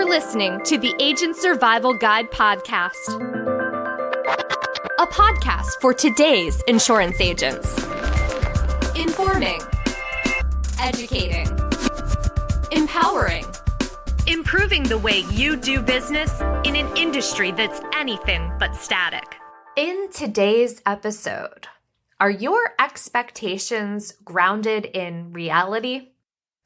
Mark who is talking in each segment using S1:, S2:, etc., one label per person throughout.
S1: listening to the Agent Survival Guide podcast, a podcast for today's insurance agents. Informing, educating, empowering, improving the way you do business in an industry that's anything but static. In today's episode, are your expectations grounded in reality?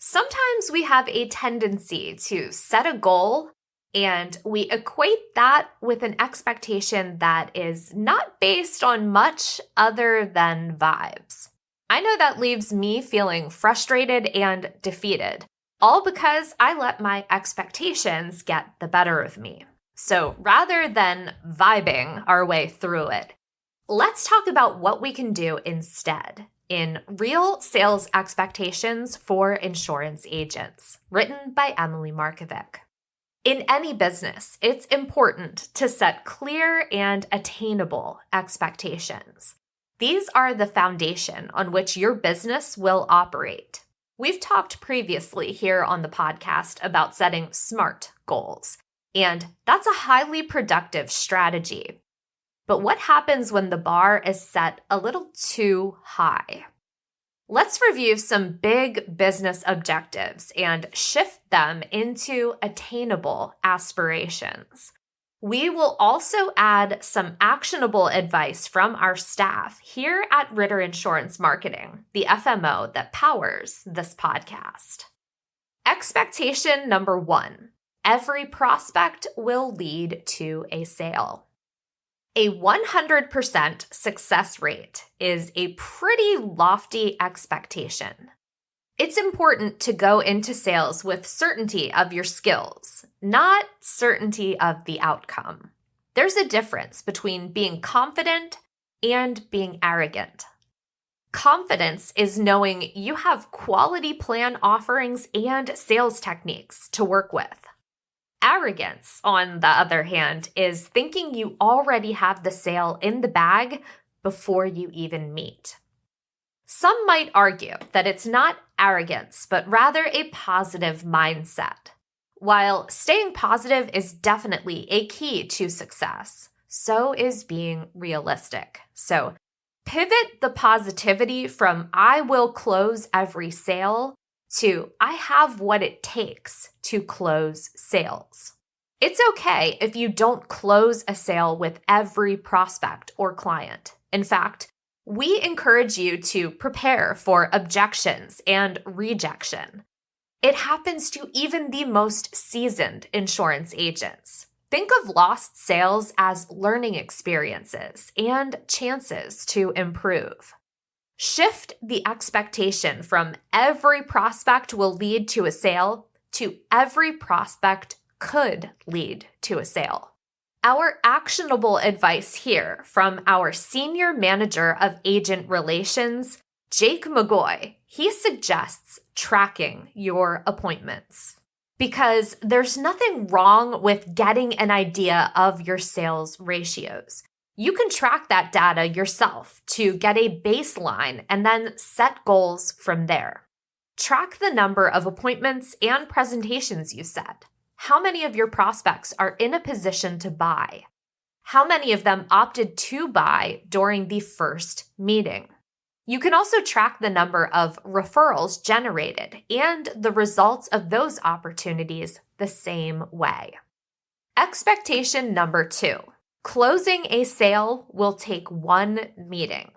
S1: Sometimes we have a tendency to set a goal and we equate that with an expectation that is not based on much other than vibes. I know that leaves me feeling frustrated and defeated, all because I let my expectations get the better of me. So rather than vibing our way through it, let's talk about what we can do instead in Real Sales Expectations for Insurance Agents, written by Emily Markovic. In any business, it's important to set clear and attainable expectations. These are the foundation on which your business will operate. We've talked previously here on the podcast about setting SMART goals, and that's a highly productive strategy. But what happens when the bar is set a little too high? Let's review some big business objectives and shift them into attainable aspirations. We will also add some actionable advice from our staff here at Ritter Insurance Marketing, the FMO that powers this podcast. Expectation number 1. Every prospect will lead to a sale. A 100% success rate is a pretty lofty expectation. It's important to go into sales with certainty of your skills, not certainty of the outcome. There's a difference between being confident and being arrogant. Confidence is knowing you have quality plan offerings and sales techniques to work with. Arrogance, on the other hand, is thinking you already have the sale in the bag before you even meet. Some might argue that it's not arrogance, but rather a positive mindset. While staying positive is definitely a key to success, so is being realistic. So pivot the positivity from I will close every sale to I have what it takes to close sales. It's okay if you don't close a sale with every prospect or client. In fact, we encourage you to prepare for objections and rejection. It happens to even the most seasoned insurance agents. Think of lost sales as learning experiences and chances to improve. Shift the expectation from every prospect will lead to a sale to every prospect could lead to a sale. Our actionable advice here from our Senior Manager of Agent Relations, Jake McGoy, he suggests tracking your appointments. Because there's nothing wrong with getting an idea of your sales ratios. You can track that data yourself to get a baseline and then set goals from there. Track the number of appointments and presentations you set. How many of your prospects are in a position to buy? How many of them opted to buy during the first meeting? You can also track the number of referrals generated and the results of those opportunities the same way. Expectation number 2. Closing a sale will take one meeting.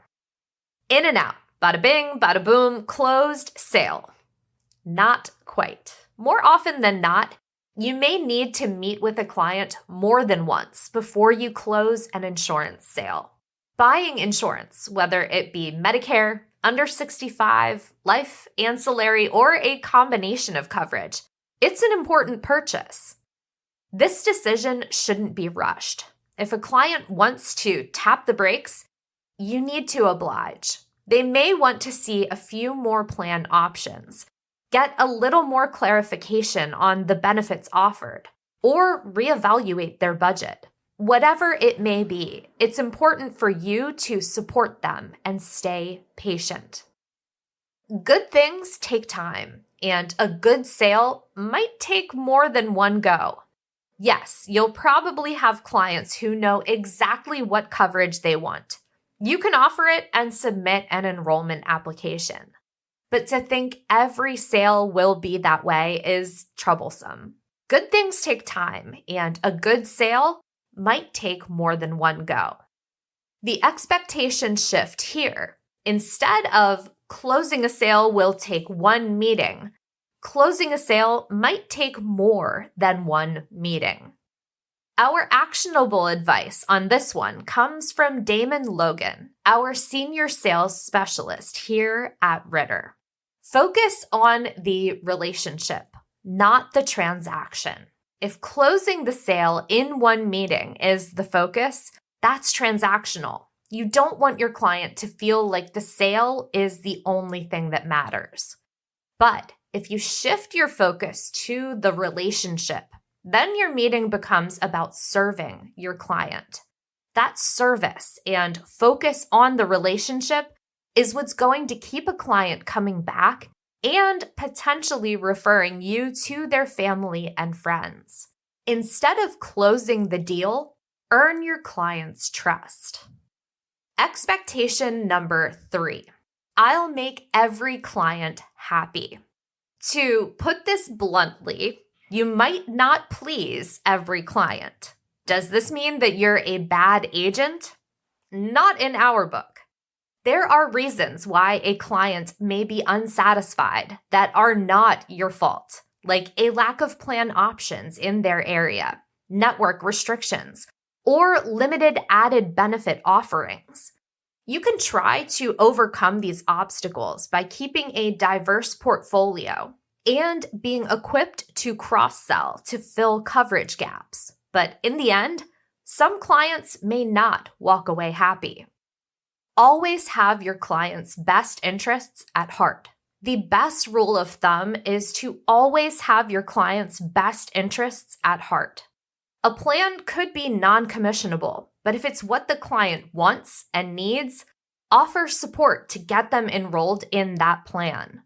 S1: In and out, bada bing, bada boom, closed sale. Not quite. More often than not, you may need to meet with a client more than once before you close an insurance sale. Buying insurance, whether it be Medicare, under 65, life, ancillary, or a combination of coverage, it's an important purchase. This decision shouldn't be rushed. If a client wants to tap the brakes, you need to oblige. They may want to see a few more plan options, get a little more clarification on the benefits offered, or reevaluate their budget. Whatever it may be, it's important for you to support them and stay patient. Good things take time, and a good sale might take more than one go. Yes, you'll probably have clients who know exactly what coverage they want. You can offer it and submit an enrollment application. But to think every sale will be that way is troublesome. Good things take time, and a good sale might take more than one go. The expectation shift here, instead of closing a sale will take one meeting, closing a sale might take more than one meeting. Our actionable advice on this one comes from Damon Logan, our senior sales specialist here at Ritter. Focus on the relationship, not the transaction. If closing the sale in one meeting is the focus, that's transactional. You don't want your client to feel like the sale is the only thing that matters. But if you shift your focus to the relationship, then your meeting becomes about serving your client. That service and focus on the relationship is what's going to keep a client coming back and potentially referring you to their family and friends. Instead of closing the deal, earn your client's trust. Expectation number 3, I'll make every client happy. To put this bluntly, you might not please every client. Does this mean that you're a bad agent? Not in our book. There are reasons why a client may be unsatisfied that are not your fault, like a lack of plan options in their area, network restrictions, or limited added benefit offerings. You can try to overcome these obstacles by keeping a diverse portfolio and being equipped to cross-sell to fill coverage gaps. But in the end, some clients may not walk away happy. Always have your client's best interests at heart. The best rule of thumb is to always have your client's best interests at heart. A plan could be non-commissionable, but if it's what the client wants and needs, offer support to get them enrolled in that plan.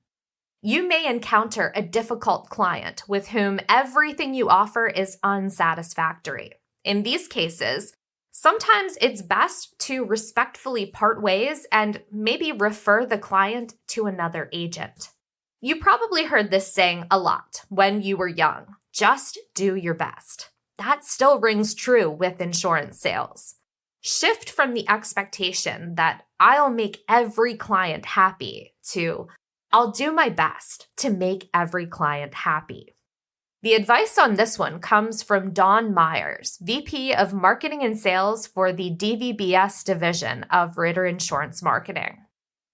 S1: You may encounter a difficult client with whom everything you offer is unsatisfactory. In these cases, sometimes it's best to respectfully part ways and maybe refer the client to another agent. You probably heard this saying a lot when you were young. Just do your best. That still rings true with insurance sales. Shift from the expectation that I'll make every client happy to I'll do my best to make every client happy. The advice on this one comes from Dawn Myers, VP of Marketing and Sales for the DVBS division of Ritter Insurance Marketing.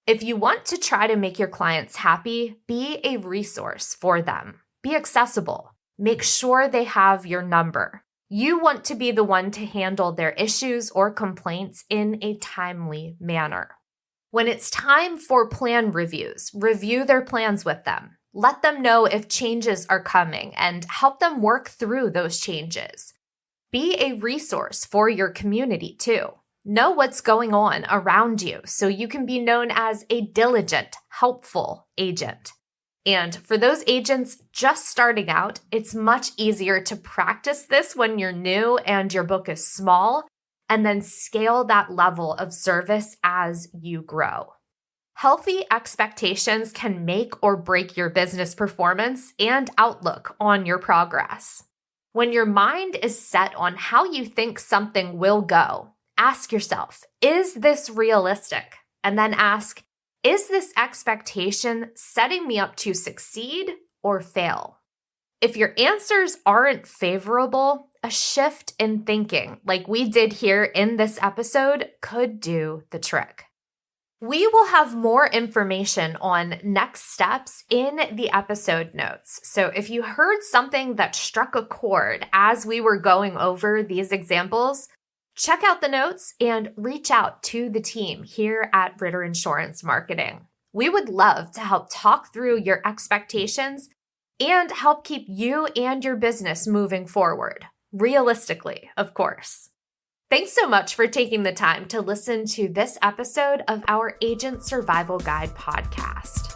S1: If you want to try to make your clients happy, be a resource for them. Be accessible. Make sure they have your number. You want to be the one to handle their issues or complaints in a timely manner. When it's time for plan reviews, review their plans with them. Let them know if changes are coming and help them work through those changes. Be a resource for your community too. Know what's going on around you so you can be known as a diligent, helpful agent. And for those agents just starting out, it's much easier to practice this when you're new and your book is small, and then scale that level of service as you grow. Healthy expectations can make or break your business performance and outlook on your progress. When your mind is set on how you think something will go, ask yourself, is this realistic? And then ask, is this expectation setting me up to succeed or fail? If your answers aren't favorable, a shift in thinking, like we did here in this episode, could do the trick. We will have more information on next steps in the episode notes. So if you heard something that struck a chord as we were going over these examples, check out the notes and reach out to the team here at Ritter Insurance Marketing. We would love to help talk through your expectations and help keep you and your business moving forward. Realistically, of course. Thanks so much for taking the time to listen to this episode of our Agent Survival Guide podcast.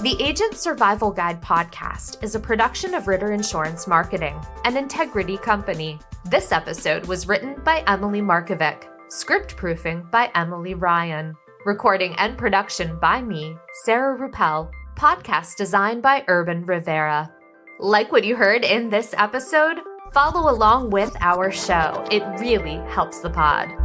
S2: The Agent Survival Guide podcast is a production of Ritter Insurance Marketing, an integrity company. This episode was written by Emily Markovic, script proofing by Emily Ryan, recording and production by me, Sarah Ruppel, podcast design by Urban Rivera. Like what you heard in this episode? Follow along with our show. It really helps the pod.